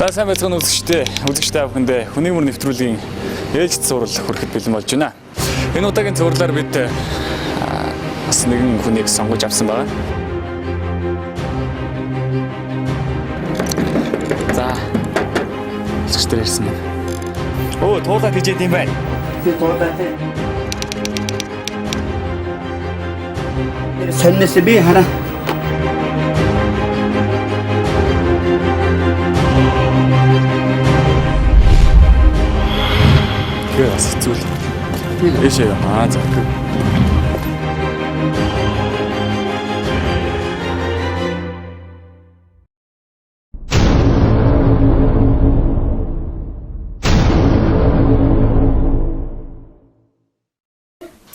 За сайн байцгаана үзэгчтэй бүхэндээ хүний мөр нэвтрүүлгийн ээлжид зурвал хүрэхэд бэлэн болж байна. Энэ удаагийн зурлаар бид бас нэгэн хүнийг сонгож авсан байна. За үзэгчдэр ирсэн байна. Оо туулаад хийж ийм байна. Тэг туулаад тий. Соннос би хараа. Бас хэцүү л. Эшээ за.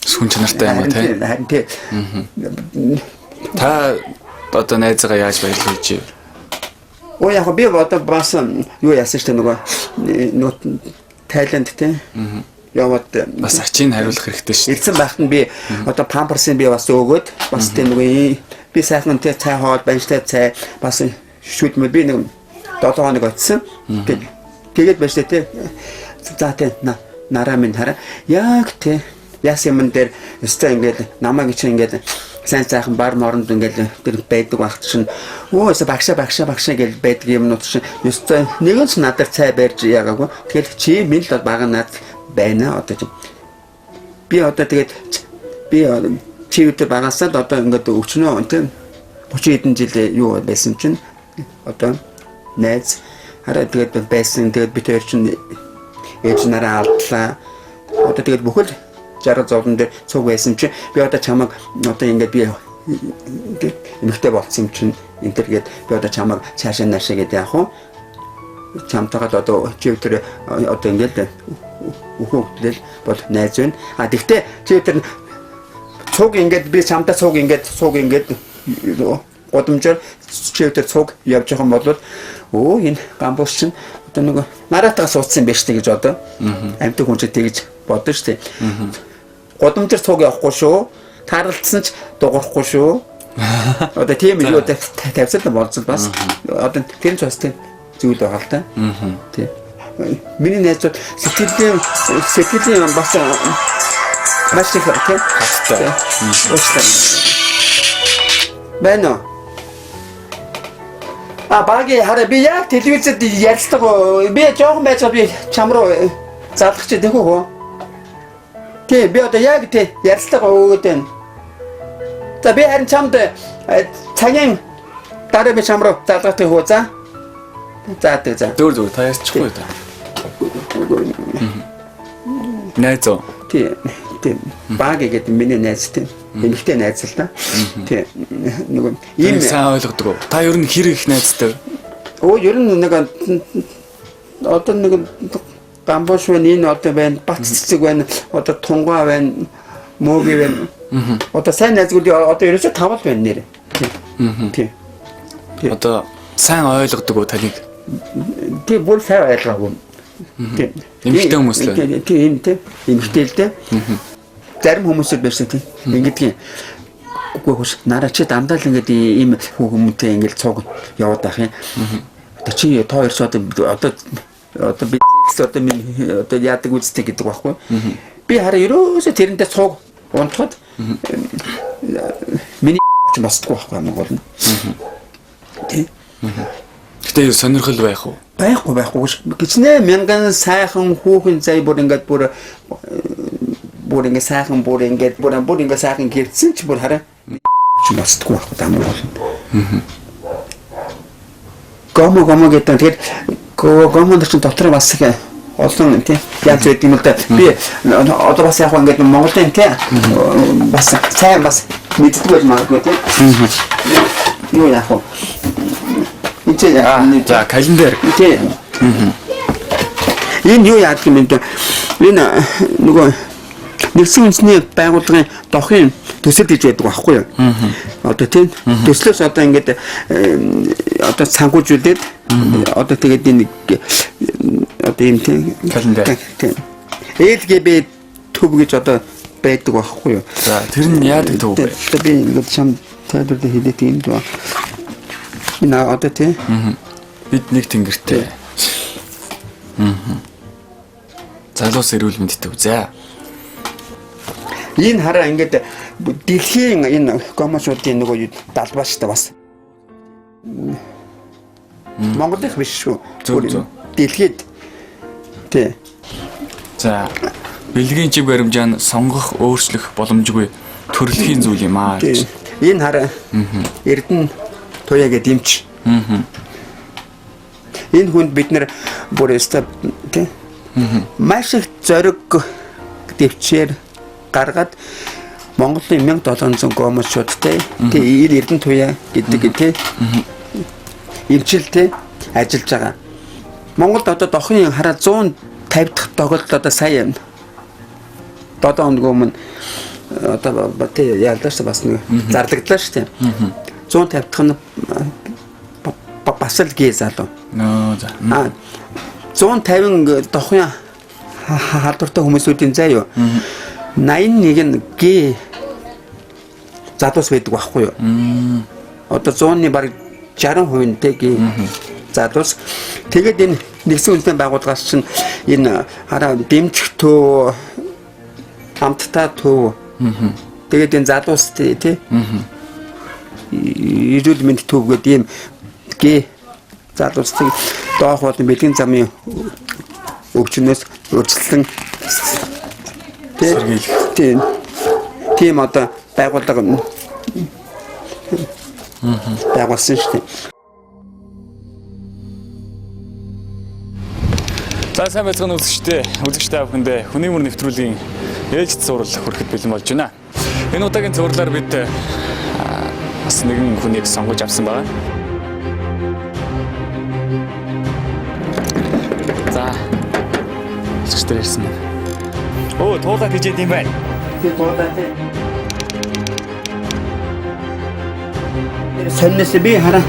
Сүн чанартай юм аа тий. Та одоо найзгаа яаж баярлуулж вэ? Оо яг би одоо бас юу яасан ч нөгөө Тайланд тий. Яваад бас ачийг хариулах хэрэгтэй шүү. Ирсэн байхад нь би одоо памперсын би бас өгөөд бас тий нөгөө би сайхан тий цай хоол баяжтай цай бас шүдмэл би нэг 7 хоног очсон. Тэгээд баяжтай тий. За тий нараа минь хараа. Яг тий яасан юм дээр өстой ингээд намайг чинь ингээд сайн сайхан бар моронд ингээд тэр байдаг багт чинь өөсө багшаа гэж байдаг юмнууд чинь өстой нэгэн ч надад цай барьж ягаагүй. Тэгэхээр чи минь л баг над байна одоо чинь би одоо тэгээд би чи өдөр багасаад одоо ингээд өчнөө тийм 30 хэдэн жил юу байсан чинь одоо найз хараа тэгээд байсан тэгээд би тэр чинь ээж нараа алдлаа одоо тэгээд бүхэл 60 зовлон дээр цуг байсан чи би одоо чамаг одоо ингээд би эмхтэй болсон юм чинь интергээд би одоо чамаг цаашаа наашаа гэдэг яах вэ? Чамтайгаа одоо чи өдөр одоо ингээд үхэгдэл бол найз байна. А тэгтээ чи өдөр цуг ингээд би чамтай цуг ингээд годомжоор чи өдөр цуг явж байгаа юм бол өө энэ гамбус чинь одоо нөгөө нараатаа суудсан юм байна шүү гэж одоо амьтг хүн чинь тэгж бодно шүү. Годомжор цуг явахгүй шүү. Таралцсан ч дуурахгүй шүү. Одоо тийм юу тавьсан болцол бас одоо тэр ч бас тийм зүйл байгаа л та. Тийм. Миний найзууд сэтгэлийн бас маш их тийм хаттай. Бэнэ. Баги хараа би яг телевизэд ярьдаг. Би жоохон байж би чам руу залгах чи тэхүү хөө. Тий би одоо яг тий ярьцлага өгөөд байна. За би харин чамд цагийн дараа би чам руу залгах хөө за. За. Дөр та ясчихгүй та. Найзоо. Тий баг гэдэг миний найз тий. Эмэгтэй найз л та. Тий нөгөө ийм сайн ойлгодог. Та ер нь хэр их найзтай? Оо ер нь нэг одоо нэг гамбош энэ одоо байна, бац цэцэг байна, одоо тунгай байна, мөөги байна. Одоо сайн найзгууд одоо ерөөсөө 5 л байна нэр. Тий. Одоо сайн ойлгодог таныг. Тий бүр сайн ойлгоогүй. Тий. Эмэгтэй хүмүүс л байна. Тий эмэгтэй л дээ. Зарим хүмүүс л байсан тий. Ингэдэг. Үгүй хүс нараа чи дандаа л ингээд ийм хүмүүстээ ингээд цуг яваад байх юм. Одоо чи тоо ерөөсөө одоо би одоо яадаг үзтэй гэдэг байхгүй. Би хараа ерөөсөө тэрнтэй цуг унтахад миний ч басдаггүй байхгүй юм гол нь. Тий. Гэтэ сонирхол байх уу? Байхгүй. Гिचнээ мянган сайхан хүүхэн зай бүр ингээд бүр ингээд сайхан бүр ингээд сайхан гэрцэн ч бүр хараа ч басдаггүй байхгүй юм гол нь. Гомо гэдэг тэгээд гомонд ч дотор бас их олон тийм янз бүрийн юм л да. Би одоо бас яг ингээд Монголын тийм бас сайн бас мэддэг байж магадгүй тийм. Юу яах вэ? За календар. Тийм. Энэ юу яадаг юм бэ? Энэ нөгөө нэгсэн үндэсний байгууллагын дохын төсөл гэж байдаг байхгүй юу? Одоо тийм төслөөс одоо ингээд одоо цангуужуулээд одоо тэгээд энэ одоо юм тийм календар. Тийм. ээлгээ төв гэж одоо байдаг байхгүй юу? За тэр нь яадаг төв бэ? Би ингээд чам тайлбар хэлээд юм даа. Энэ одоо тийм. Бид нэг тэнгэртэй. Залуус эрүүл мэндтэй үзээ. Энэ хараа ингээд дэлхийн энэ гомошуудын нөгөө далбааштай бас. Монголын биш шүү. Зөв. Дэлхийд тий. За бэлгийн жиг баримжаан сонгох, өөрчлөх боломжгүй төрөлхийн зүйл юм аа гэж. Энэ хараа Эрдэнэ туяагээ дэмч. Энэ хүнд бид нэр бүр өстө тий. Маш их зориг дэвчээр гаргаад Монголын 1700 гомошуудтай тий Эрдэнэ туяа гэдэг тий эмчилтэй ажиллаж байгаа. Монголд одоо дохын хараа 150 дахь тоглолт одоо сая 7 хоног өмнө одоо тий ялдаас бас нэг зарлагдлаа шүү дээ. 150 дахь нь бас л гээ залуу. Нөө за. 150 дохын халдвартай хүмүүсүүдийн заа юу. 81 нь гээ залуус байдаг байхгүй юу? Одоо 100-ны бараг 60% нь гээ залуус. Тэгээд энэ нэгсэн үндэсний байгууллагаас чинь энэ хараа дэмжих төв хамттай төв. Тэгээд энэ залуус тий эрүүл мэндийн төв гэдэг ийм гээ залуусыг доох болон бэлгийн замын өвчнөөс өөрчлөлтөн тийм одоо байгууллага байгуулсан шүү дээ. За сайн байцгаана үзэгчтэй бүхэндээ хүний мөр нэвтрүүлгийн ээлжид цуврал хүрэхэд бэлэн болж байна. Энэ удаагийн цувралаар бид бас нэгэн хүнийг сонгож авсан байна. За үзэгчдэр ирсэн байна. Оо туулаад хийж ийм байна. Тий туулаад тий. Соннос би хараа.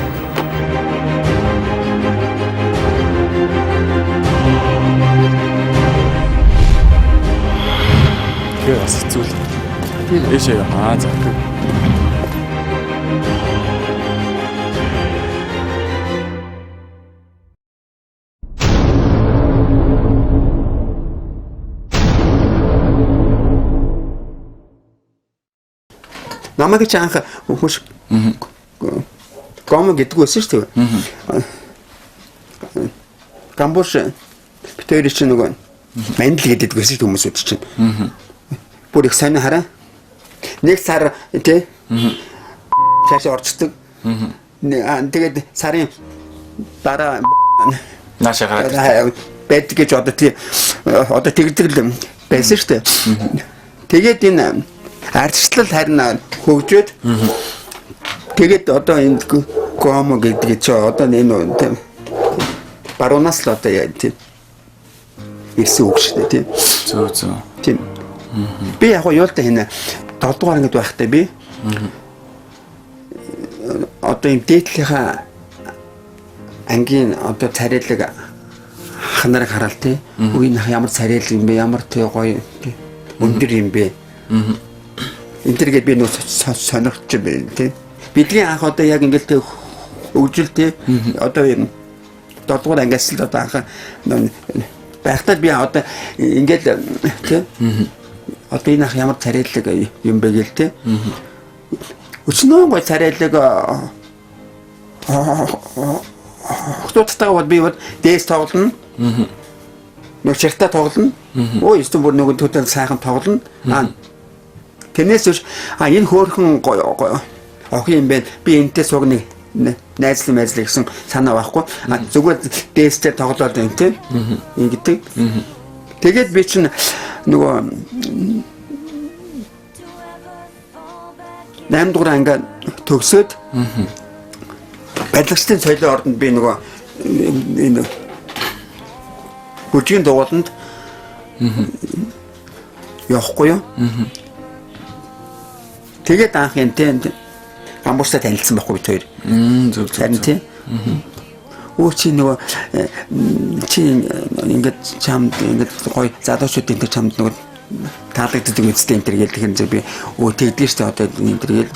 Бас зүйл. Эшээ за. Намайг ч анх хөш гомо гэдэг үсэн шүү дээ. Камбош битээр чинь нөгөө мандал гэдэг үсэн шүү хүмүүсүүд чинь. Бүр их сайн хараа. Нэг сар тий. Цаашаа орчдөг. Тэгээд сарын дараа нааша гараад бед гэж одоо тий одоо тэгдэг л байсан шүү дээ. Тэгээд энэ ардчлал харин хөгжөөд тэгээд одоо энэ гомо гэдэг чи одоо энэ тий баруунаас л одоо яа тий ирсэн үг шүү дээ тий. Зөө. Тийм. Би яг юултай хийнэ 7 дугаар ангид байхдаа би одоо энэ дээдлийнхаа ангийн одоо царайлаг ханарыг хараал тий. Үгүй ямар царайлаг юм бэ? Ямар тий гоё өндөр юм бэ? Интергээд би нөө сонирхож байна тий. Бидний анх одоо яг ингээд тий өгжил тий одоо юм 7 дугаар ангиас л одоо анх байхдаа би одоо ингээд тий одоо энэ ямар царайлаг юм бэ гээл те. Өчнөө гой царайлаг хототойгоо бол би дээс тоглоно. Нэг чиртэ тоглоно. Өө эсвэл бүр нэг төтөл сайхан тоглоно. Тэрнээс биш энэ хөөрхөн охин юм байна. Би энэтэй сугныг найзлан гэсэн санаа байхгүй. Зүгээр дээстэй тоглоод байна те. Ингэдэг. Тэгээд би чинь нөгөө 8 дугаар анги төгсөөд барилгачдын соёлын ордонд би нөгөө энэ бүжгийн дугууланд явахгүй юу? Тэгээд анх энэ тэнд амбуустай танилцсан байхгүй бид хоёр. Зөв. Тийм. Өө чи нөгөө чи ингээд чамд ингээд гоё залуучууд энэ чамд нөгөө таалагддаг үстэй энэ төр гэлдэг юм зөв би өө тэгдэг шүү дээ одоо энэ төр гэл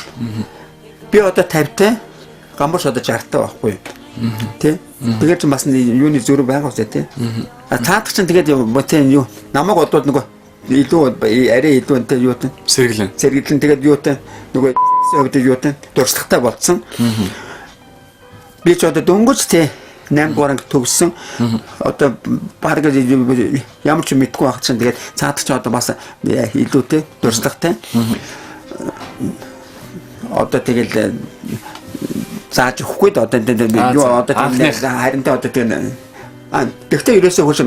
би одоо 50 та гамбарч одоо 60 та байхгүй Тэ. Тэгээд ч бас юуны зөрүү байгаа үстэй тэ. Цаадах чинь тэгээд ботын юу намайг одоод нөгөө илүү арай илүү энэ юу тэ сэргэлэн тэгээд юу тэ нөгөө хөвдөд юу тэ дурслагтай болцсон. Би ч одоо дөнгөж тэ 8 дугаар анги төгссөн. Одоо баг ямар ч мэдгүй байх чинь тэгээд цаадах ч одоо бас илүү тэ дурслагтай. Одоо тэгэл зааж өгөхгүй одоо юу одоо харинтай одоо тэгээ тэгтээ ерөөсөө хөөш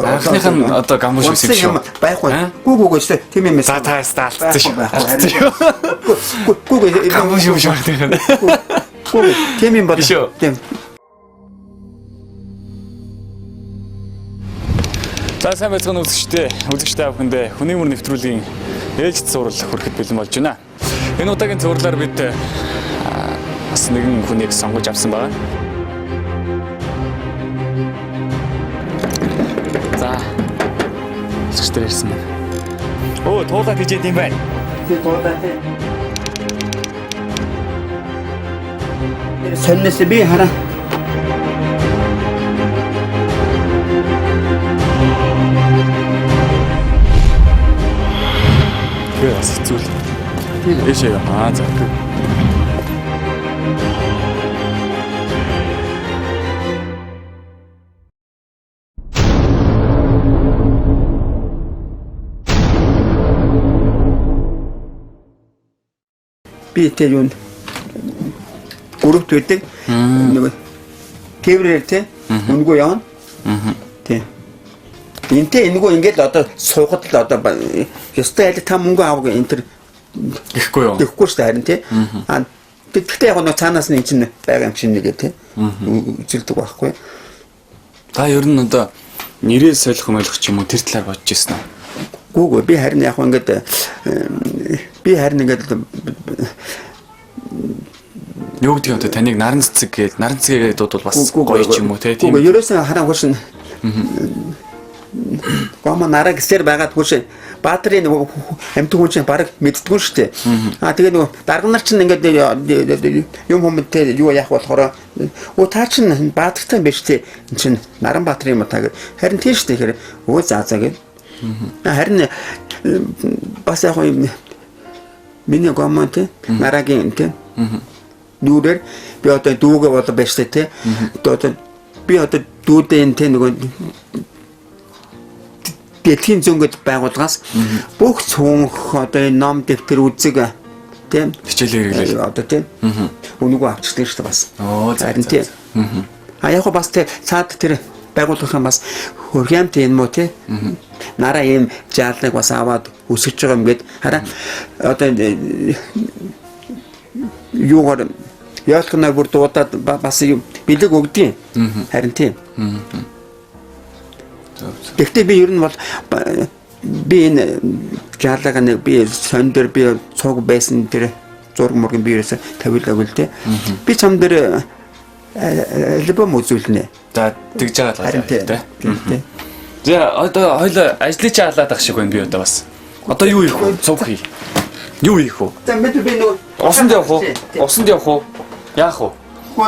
анхных нь одоо гамбуш үсэх шүү. Байхгүй. Гүгүг өстэй тийм юм. За та яста алдсан шүү. Гүгүг гамбуш юм шүү. Тийм юм байна. Тийм. За сайн байцгаана үзэгчтэй бүхэндээ хүний мөр нэвтрүүлгийн ээлжид сурал хүрэхэд бэлэн болж байна. Энэ удаагийн цувралаар бид бас нэгэн хүнийг сонгож авсан байна. За үзэгчдэр ирсэн байна. Оо туулаад хийж юм байна. Тийм туулаад. Соннос би хараа. Яс зүйл. Эшээ за. Би тэр юу гүрүүт байдаг. Нэг тээврээр тэ үнгөө явна. Тийм. Энтэй энэгүй ингээд одоо суугаад л одоо ёстой айл та мөнгө авах энэ төр ихгүй юу? Ихгүй шүү дээ харин тий. Тэгтээ яг нэг цаанаас нь чинь байгаа юм чинь нэгэ тий. Үзэлдэг байхгүй. Та ер нь одоо нэрээ солих мөлөх ч юм уу тэр талаар бодож ирсэн үү? Гүгөө би харин яг ингээд юу гэдэг юм те таныг наран цэцэг гээд наран цэцгээ дуудвал бас гоё ч юм уу те тийм. Гүгөө ерөөсөө хараа хуршин Гомоо нараа гэсээр байгаад хүш баатрын амьд хүн чинь баг мэддэггүй шүү дээ. Тэгээ нөгөө дарга нар чинь ингээд юм хүмүүстээ юу яах болохоор та чинь баатартай биш тий. Энд чинь наран баатар юм та гэх. Харин тийм шүү дээ. Өө заа гэх. Харин бас яг миний гомоо тий нарагийн тий. Дүүрээр би одоо дүүгээ болоо байж тий. Одоо би одоо дүүдэн тий нөгөө дэлхийн зөнгөд байгууллагаас бүх цөөнх одоо энэ ном дэвтэр үзэг тийм хичээлээр хэрэглээ. Одоо тийм. Үнэгүй авчихсан шүү дээ бас. Зарим тийм. Яг бас тэр цаад тэр байгууллагын бас хөрхэмт юм уу тийм. Нараа ийм жаалныг бас аваад үсгэж байгаа юм гээд хараа одоо юугаар яалхнаа бүр дуудаад бас бэлэг өгдөг. Харин тийм. Гэхдээ би ер нь бол би энэ жаалгаа нэг би сон дээр би цуг байсан тэр зураг мургийн би ерөөсө тавилаагүй л дээ. Би чам дээр альбом үзүүлнэ. За тэгж байгаа л дээ. За одоо хоёул ажлыг чаалаад ах шиг байна би одоо бас. Одоо юу хийх вэ? Цуг хий. Юу хийх вэ? За мэд би нөгөө усанд явах уу? Усанд явах уу? Яах вэ?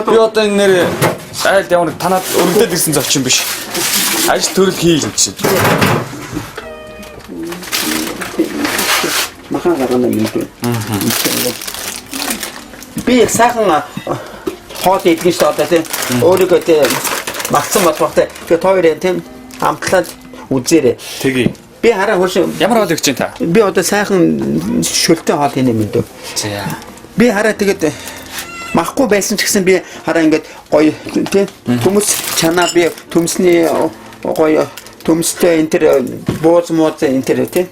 Би одоо энэ нэр айлд ямар танаад өргөдөл ирсэн зочин биш. Ажил төрөл хийл юм чинь. Махан гаргана юм дээ. Би сайхан хоол идэх шүү дээ тийм. Өөрийгөө тийм магтсан болохтой. Тэгээ тойроо тийм хамтлаад үзээрэй. Тэгье. Би хараа хурш ямар хоол өгч та? Би одоо сайхан шөлтөө хоол хийнэ юм дээ. За. Би хараа тэгээд махгүй байсан ч гэсэн би хараа ингээд гоё тийм төмс чанаа би төмсний гоё төмстэй энэ тэр бууз мууз энэ тэр тийм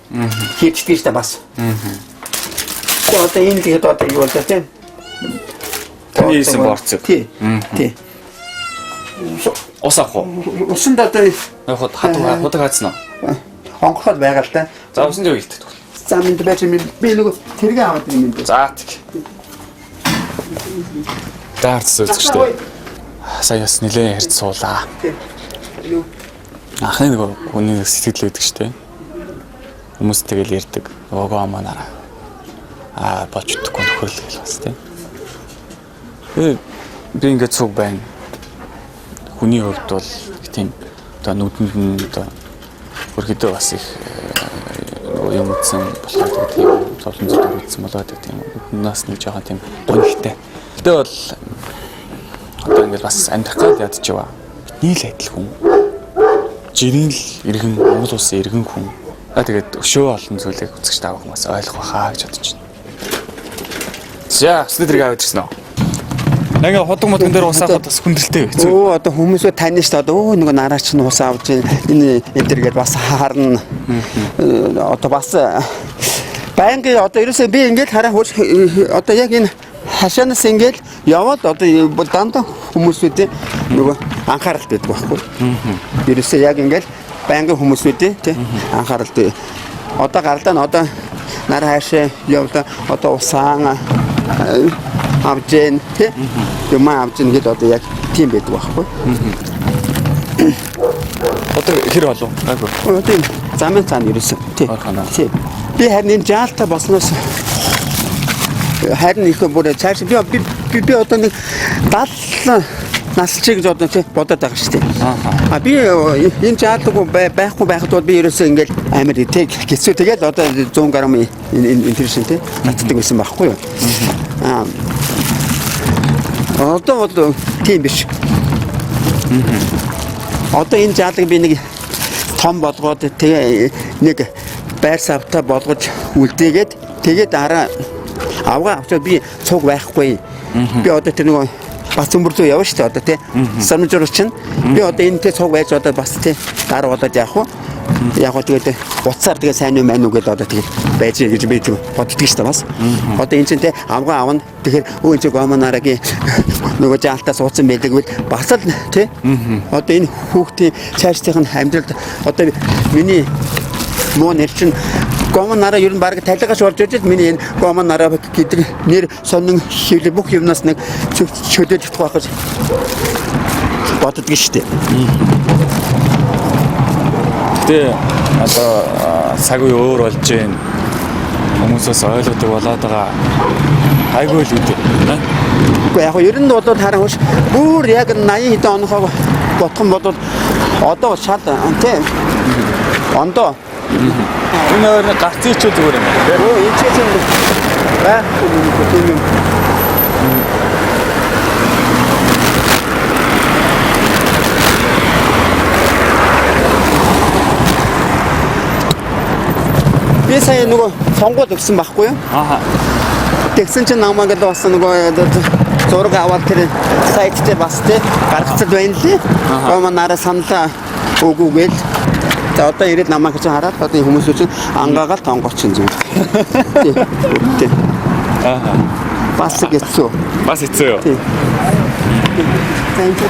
хийчихдэг шүү дээ бас. Одоо энэ тэгээд одоо юу болоо тийм. Таны хийсэн борцог. Тий. Ус авах уу? Усанд одоо яг худаг хаацсан уу? Онгоход байгаа л та. За усанд юу хийдэг? За минь байж би нэг тэргээ аваад юм дээ. За тэг. Даарц үзчихтэй. Сая бас нилээ хэрд суулаа. Ахны нэг хүний сэтгэл өгдөг штэ. Хүмүүс тэгэл ярьдаг. Ого манараа. Бочдоггүй нөхөрлөл бас тийм. Би ингээд цуг байна. Хүний хувьд бол тийм одоо нүдэнд нь одоо хөрхөдөө бас их юм утсан болохоор тийм зовлон зүйл утсан болоод тийм нас нэг жоохон тийм гонхтой. Гэтэ бол одоо ингээд бас амьдрах гал ядчихва. Бидний л адил хүн. Жирийн л иргэн Монгол улсын иргэн хүн. Тэгээд өшөө олон зүйлийг үзэж таах хүмүүс ойлгох байхаа гэж бодож байна. За, өснөдрийг аваад ирсэн үү? Ингээ ходог модон дээр усаахад бас хүндрэлтэй хэцүү. Өө одоо хүмүүсөө тань шүү дээ. Өө нөгөө нараач нь ус авч энэ гэдээ бас харна. Одоо бас байнга одоо ерөөсөө би ингээд хараа одоо яг энэ хашаанаас ингээд яваад одоо дандаа хүмүүсүүдээ нөгөө анхаарал байдаг байхгүй. Ерөөсөө яг ингээд байнга хүмүүсүүдээ тий анхаарал дээ. Одоо гаралдаа нь одоо нараа хаашаа явлаа одоо усаан авжэн тий юм авжэн гэдэг одоо яг тийм байдаг байхгүй. Одоо хэр болов? Айгу. Тийм замын цаана ерөөсөө тий. Тий. Би харин энэ жаалтаа болсноос харин их бүр цааш би одоо нэг 70 насчиг гэж одоо тий бодоод байгаа шүү дээ. А би энэ жаалтгүй байхгүй байхад бол би ерөөсөө ингээл амар тий хэцүү тэгээд одоо 100 г интершн тий татдаг байсан байхгүй юу. Одоо бол тийм биш. Одоо энэ жаалыг би нэг том болгоод тэгээ нэг байр савтаа болгож үлдээгээд тэгээд дараа авгаа авчаад би цуг байхгүй. Би одоо тэр нэг бас цөмбөрзөө явна шүү дээ одоо тий. Самжуур чинь би одоо энэтэй цуг байж одоо бас тий дараа болоод явах уу? Яг тэгээд уцаар тэгээд сайн юм байна уу гэдээ одоо тэгээд байж гэж би тэг боддөг шүү дээ бас. Одоо энэ чинь тий авгаа авна. Тэгэхээр өө энэ гомонарагийн нөгөө жаалтаас ууцсан байдаг бол бас л тий. Одоо энэ хүүхдийн цаашдын амьдралд одоо миний муу нэр чинь гомонараа ер нь баг талигаш болж ирж миний энэ гомонараа гэдэг нэр сонин хэл бүх юмнаас нэг чөлөөж идэх байх гэж боддог шүү дээ. Тэ одоо цаг үе өөр болж байна. Хүмүүсээс ойлгодог болоод байгаа. Айгүй л үүдээ. Уу яг ер нь бол хараа хөөш бүр яг 80 хэдэн оноохоо бодхон бодвол одоо шал тий. Ондоо. Энэ өөр гарцын ч зүгээр юм. Өө энэ ч юм бай. Би сая нөгөө сонгуул өгсөн байхгүй юу? Ааха. Тэгсэн чинь намайг л бас нөгөө зураг аваад тэр сайт дээр бас тий гаргацад байна лээ. Гомонараа саналаа өгүүгээл. За одоо ирээд намайг чинь хараад одоо хүмүүс чинь ангаагаал тонгорч юм зүг. Тий. Ааха. Бас хэцүү. Бас хэцүү юу? Тий. Thank you.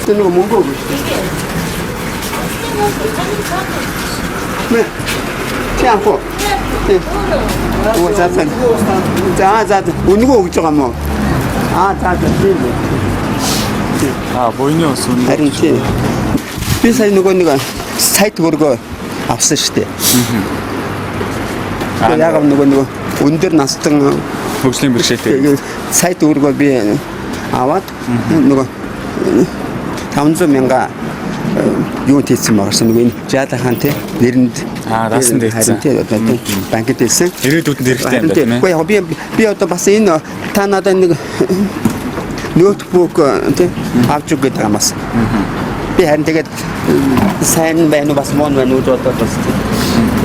Тэ нөгөө мөнгө өгөх. Мэ. Чамко. Тэ. Оо заасан. За үнэгүй өгж байгаа мó. За. Буйны ус үнэ. Харин тий. Би сая нөгөө нэг сайт хөргөө авсан шүү дээ. Яг нөгөө өндөр настан хөгжлийн бэрхшээлтэй. Сайт хөргөө би аваад нөгөө 500 мянга юу хийсэн байгаарсан нэг энэ жаалахаан тий нэрэнд даасан дээсэн тий одоо банкд дээсэн ирээдүйдэнд хэрэгтэй юм байна тийм ээ. Би одоо бас энэ та надад нэг ноутбук тий авч өгөх гэдэг юмас. Би харин тэгээд сайн байна уу бас мон байна уу гэж бодоод бас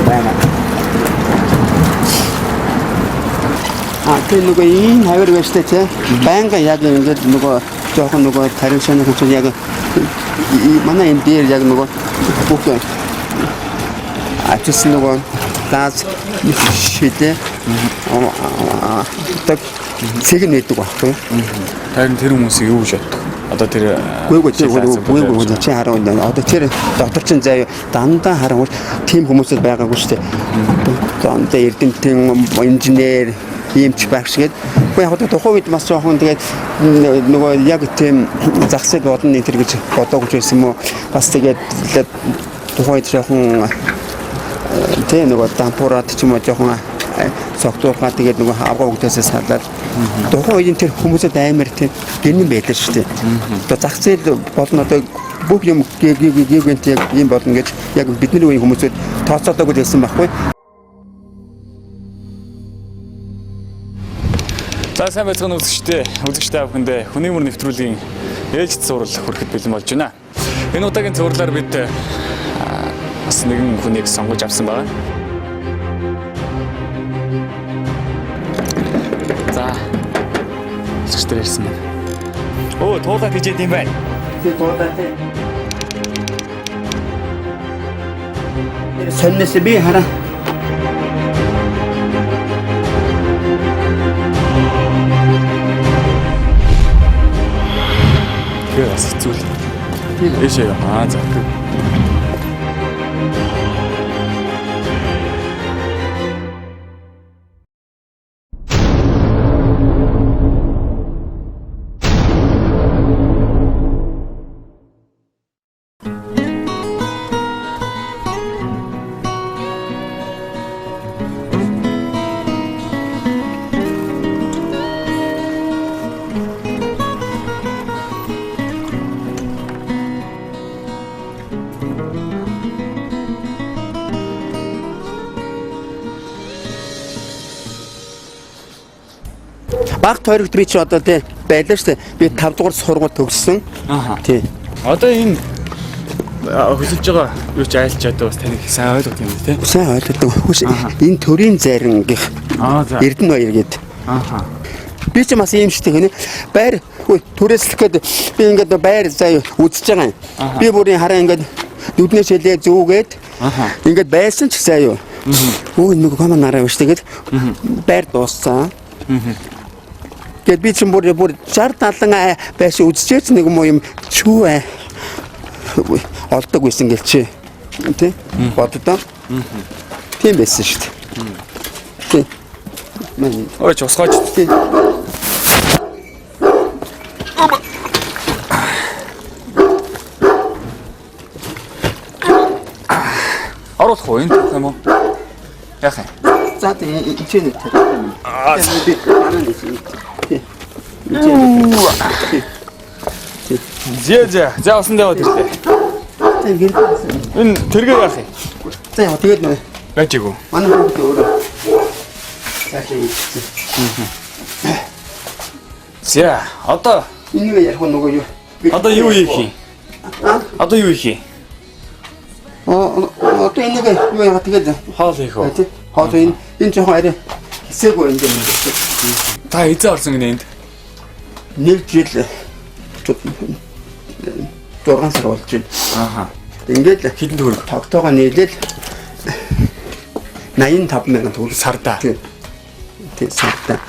байна. Тэр нөгөө ийм хавар байштай тий байнга яг ингээд нөгөө жоохон нөгөө тарин шанах чинь яг манай энэ дээр яг нөгөө бүх ачсан нөгөө газ шидэ так цэг нэдэг байхгүй. Харин тэр хүмүүсийг юу гэж боддог? Одоо тэр гүйгүй чи хараа одоо тэр дотор чинь заяа дандаа хараа тийм хүмүүсд байгаагүй шүү дээ. Дандаа эрдэмтэн инженер иймч байх шигэд. Уу яг одоо тухайн үед бас жоохон тэгээд нөгөө яг тийм захсад бодно энэ төр гэж бодоогч байсан юм уу? Бас тэгээд тухайн үед жоохон Тэ нөгөө дампуураад ч юм уу жоохон согтуурхаа тэгээд нөгөө авгаа өгдөөсөө салаад тухайн үеийн тэр хүмүүсд амар тийм гинэн байлаа шүү дээ. Одоо зах зээл болно одоо бүх юм гэгэнт яг юм болно гэж яг бидний үеийн хүмүүсд тооцоолоогүй байсан байхгүй. За сайн байцгаана үзэгчтэй бүхэндээ хүний мөр нэвтрүүлгийн ээлжид зураг хүрэхэд бэлэн болж байна. Энэ удаагийн зурлаар бид бас нэгэн хүнийг сонгож авсан байна. За үзэгчдэр ирсэн байна. Оо туулаад хийжээд юм байна. Тэг туулаад тий. Соннос би хараа. Бас хэцүү л. Эшээ за. Баг тойрогт би чи одоо тий байлаа шүү дээ. Би 5 дугаар сургууль төгссөн. Тий. Одоо энэ хөсөлж байгаа юу ч айлч одоо бас таныг сайн ойлгох юм тий. Сайн ойлгодог. Хүс энэ төрийн зарангийнх Эрдэнэ баяр гээд. Би ч бас юм шүү дээ. Байр түрээслэх гээд би ингээд байр заа үзэж байгаа юм. Би бүрийн хараа ингээд нүднээс хэлээ зүүгээд ингээд байсан ч заа юу. Өө нэг команд нараа биш тэгээд байр дууссан. Гэт би ч бүр 60 70 байшин үзчихсэн нэг юм чүү олдог байсан гэлчээ. Тэ? Боддоо. Тийм байсан шүү дээ. Тэ. Ой ч усгаач. Тэ. Оруулах уу энэ юм уу? Яах юм? За энэ чинь тэр. Би анаа нэг. За усан дэваад иртээ. Энэ тэргээ яах юм? За яа тэгээд нэ. Байжээгүй. Манай хүүхдээ өөрөө. Цаашаа. За одоо энийг ярих нөгөө юу? Одоо юу хийх юм? Одоо юу хийх юм? Одоо энийг юу яа тэгээд хоол хийх үү? Хоол энэ жоохон арай хэсэггүй юм байна. Та эзэн орсон гинэ энд. Нэг жил 6 сар болж байна. Ингээд хэдэн төгрөг? тогтоогоо нийлээл 85 мянган төгрөг сардаа. Тэг сардаа.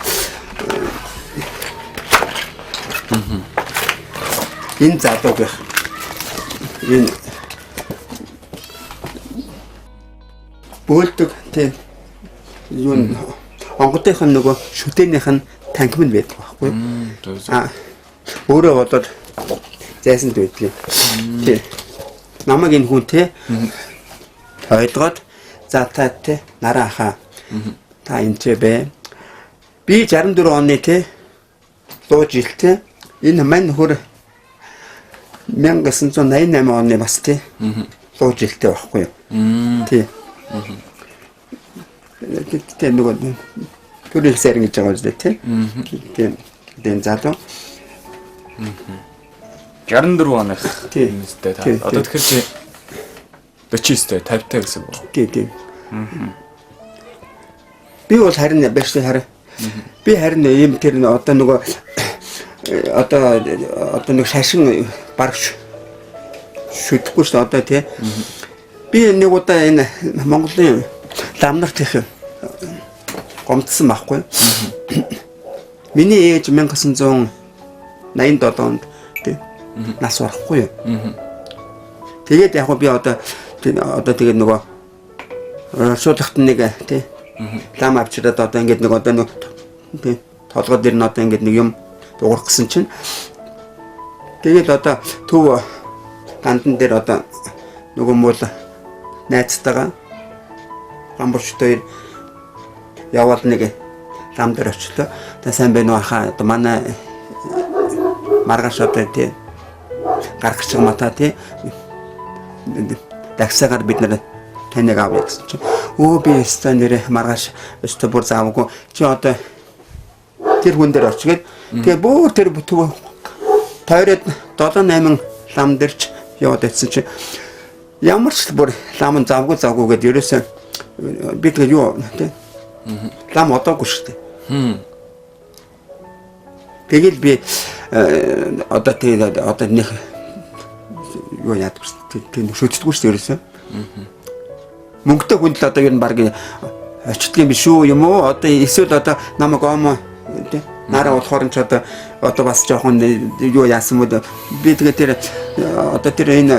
Энэ задууг энэ бөөлдөг тийм юу онгодынх нь нөгөө шүтээнийх нь танхим нь байдаг байхгүй. Өөрөө бодоод зайсанд байдгийг. Тий. Намайг энэ хүн те ойлгоод за та те нараа хаа. Та энэ ч бэ. Би 64 оны те 100 жилтэй энэ мань хөр 1988 оны бас те 100 жилтэй байхгүй юу. Тий. Тэ нөгөө төрөл сэрэн гэж байгаа үстэй тий. Тийм залуу. 64 оных юмстэй та. Одоо тэгэхээр 49-тэй 50-тай гэсэн баг. Тийм. Би бол харин бэштэй хараа. Би харин юм тэр одоо нөгөө одоо нэг шашин баг шүтгэхгүй шүү одоо тий. Би нэг удаа энэ Монголын ламнарт их гомдсон байхгүй. Миний ээж 1987 онд нас барахгүй юу. Тэгээд яг би одоо тэгээд нөгөө шуудлагт нэг тий лам авчираад одоо ингээд нэг одоо нэг тий толгой дээр нь одоо ингээд нэг юм дуурах гэсэн чинь тэгээд одоо төв гандан дээр одоо нөгөө мул найзтайгаа амбуштой яваад нэг лам дээр очлоо. Тэгээ сайн байна уу хаа одоо манай маргааш одоо тий гарах гэж байгаа мата тий дагсагаар бид нэр таныг авъя гэсэн чинь өө би өстой нэрэ маргааш өстой бүр заавгүй чи одоо тэр хүн дээр очигээд тэгээ бүр тэр тойроод 7-8 лам дэрч яваад байсан чи ямар ч бүр лам завгүй гэдэг ерөөсөө би тэгээ юу тий лам одоогүй шүү дээ. Тэгэл би одоо нэг юу яадаг тийм шүтдэггүй шүү дээ ерөөсөө. Мөнгөтэй хүнд л одоо ер нь баг очтгийн биш үү юм уу? Одоо эсвэл одоо намайг омоо тий нараа болохоор ч одоо бас жоохон юу яасан мод би тэгээ тэр одоо тэр энэ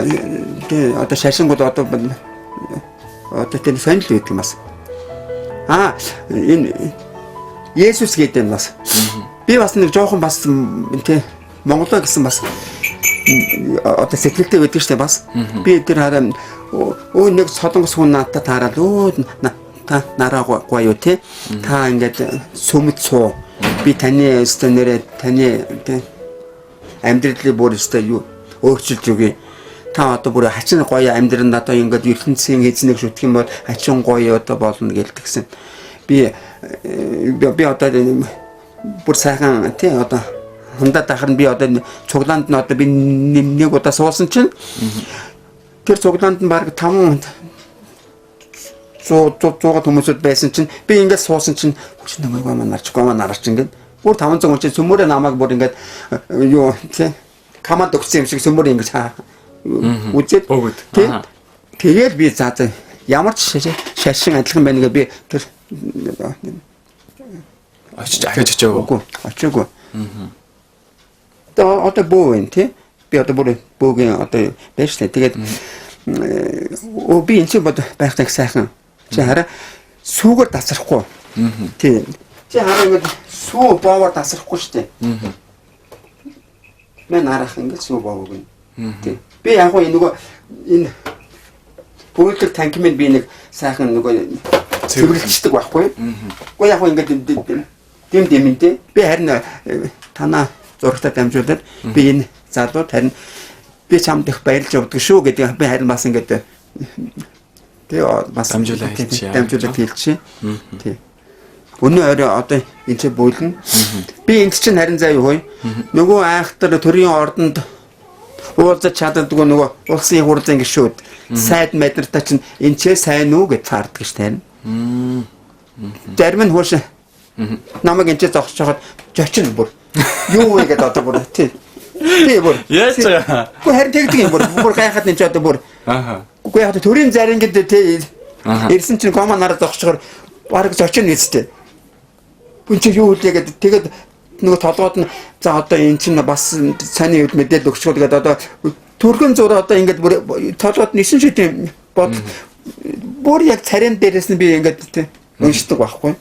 тий одоо шашингууд одоо тэр сонирхол байдаг юм бас. Энэ Есүс гэдэг нь бас. Би бас нэг жоохон бас тий Монголоо гэсэн бас одоо сэтгэлтэй байдаг шүү дээ бас. Би тэр хараа нэг солонгос хүн надад таараад та нараа гоё тий та ингээд сүмд суу би таны өстө нэрэ таны тий амьдралыг бүр өстө юу өөрчилж өгье та одоо бүр хачин гоё амьдрал одоо ингээд ертөнцийн эзнэг шүтэх юм бол хачин гоё одоо болно гэлтгсэн би одоо бүр сайхан тий одоо хундаа дахар би одоо цуглаанд нь одоо би нэг удаа суусан чинь тэр цуглаанд нь баг 500 хүмүүсүүд байсан чинь би ингээд суусан чинь хүч намайг нарч ингээд бүр 500 хүн чинь сүмөрөө намайг бүр ингээд юу тий команд өгсөн юм шиг сүмөр ингээд үзээд тий тэгээд би за ямар ч шашин адилхан байна гэ би тэр очиж очоогүй одоо боо юм тий би одоо бүр боогийн одоо байж таа тэгээд би энэ ч бод байхтайг сайхан чи хараа сүүгээр тасрахгүй тий чи хараа ингэ сүү боовоор тасрахгүй штэ мен арах ингэ сүү боовог нь тий би яг гоо энэ бүлэг танкимын би нэг сайхан нөгөө цэвэрлэгчдэг байхгүй гоо яг гоо ингэ дэмдэмтэй би харин танаа зурагтай дамжуулаад би энэ залууд харин би чамд их баярлж явдаг шүү гэдэг би харин бас ингээд тий бас дамжуулаад хэлчихье. Тий. Өнөө орой одоо энэ ч бүлэн би энд чинь харин заа юу хөөе. Нөгөө айхтар төрийн ордонд уулзаж чаддаггүй нөгөө улсын хурлын гишүүд сайд мэдэртэй чинь энэ ч сайн уу гэж цаардаг штэ. Зарим нь хөөш намайг энэ ч зогсож хаад зочин бүр юу вэ гэдэг одоо бүр тий. Тий бүр. Яаж байгаа. Гү харин тэгдэг юм бүр гайхаад энэ ч одоо бүр. Үгүй яг төрийн зарингэд тий ирсэн чинь кома нараа зогсохоор бараг зочин нэстэй. Бүн чи юу үлээ гэдэг тэгээд нөгөө толгойд нь за одоо эн чинь бас саний үед мэдээлэл өгчгүй гэдэг одоо төргөн зур одоо ингээд бүр толгойд нь 9 шидийн бод бүр яг царин дээрээс нь би ингээд тий уншдаг байхгүй.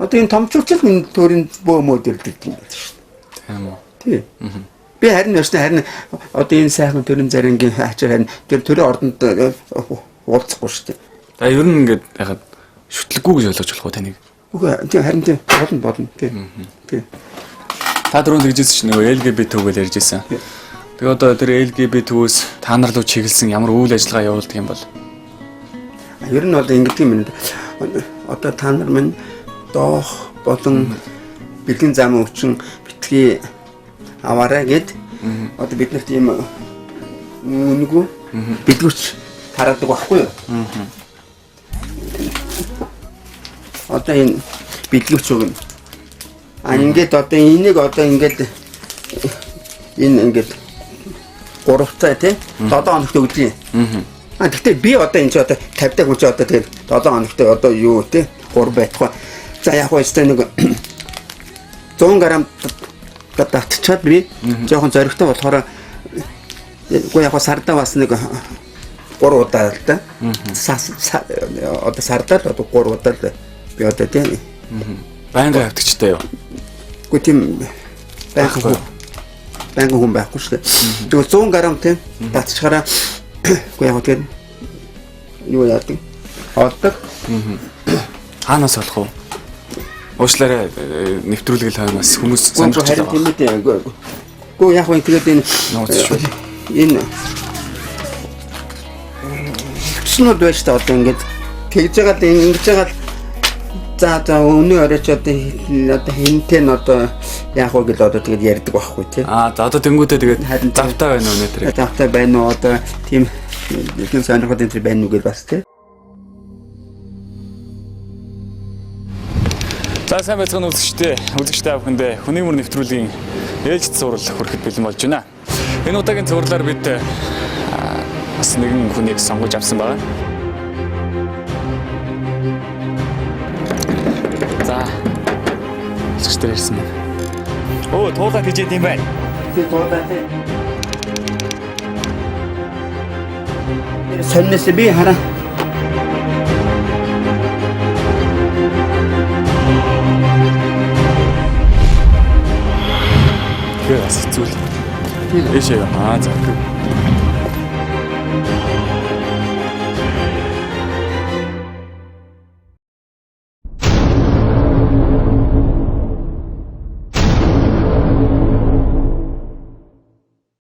Одоо энэ томчуулчл энэ төрийн бөөмөд ирдэг юм байна шүү дээ. Тийм үү. Тий. Би харин одоо энэ сайхан төрийн зарингийн ачаар харин тэр төрийн ордонд уулзахгүй шүү дээ. За ер нь ингээд яхад шүтлэггүй гэж ойлгож болох уу таныг? Үгүй тийм харин тийм болно тий. Тий. Та дөрөв тэгжсэн чинь нөгөө LGBT гэж ярьжсэн. Тэгээ одоо тэр LGBT-өөс та нар руу чиглэсэн ямар үйл ажиллагаа явуулдаг юм бол? Ер нь бол ингэдэг юм. Одоо та нар минь доох болон бэлгийн зам өвчин битгий аваарай гэд одоо бид нарт ийм үнэгүй бэлгүүч тараадаг байхгүй юу? Одоо энэ бэлгүүч өгнө. Ингээд одоо энийг одоо ингээд энэ ингээд 3 цай тий 7 хоногт өгдөг юм. Гэхдээ би одоо энэ ч одоо 50 дахь хүн ч одоо тэгээд 7 хоногт одоо юу тий 3 байхгүй. За яг хөө өстэй нэг 100 г татчихад би жоохон зоригтой болохоор үгүй яг сардаа бас нэг 3 удаа л да. Одоо сардаа одоо 3 удаа л би одоо тийм байнга хавтагчтай юу? Үгүй тийм байнга хүн байхгүй шүү дээ. Тэгээд 100 г тийм татчихараа үгүй яг тийм юу яадаг. олдог. Хаанаас олох уу? Уучлаарай нэвтрүүлэг хаймаас хүмүүс Харин сонирхож тийм байгаа. үү. Гүү яг нь тэгээд энэ Нууц шүү. энэ шинүүд байж та одоо ингэж тэгж байгаа л ингэж байгаа л за өнөө оройч одоо хинтэн одоо яг уу гэл одоо тэгээд ярьдаг байхгүй тий. За одоо тэнгуүтээ тэгээд завтай байна уу өнөөдөр? Завтай байна уу одоо тийм их сонирхол энэ байна уу гэж бас тий. За сайн байцгаана үзэгчтэй авахындээ хүний мөр нэвтрүүлгийн ээлжид зураг хүрэхэд бэлэн болж байна. Энэ удаагийн зурлаар бид бас нэгэн хүнийг сонгож авсан байна. За үзэгчтэй ирсэн байна. Оо туулаад хийжээд юм байна. Тий туулаад тий. Соннос би хараа. Бас хэцүү л. Эшээ за.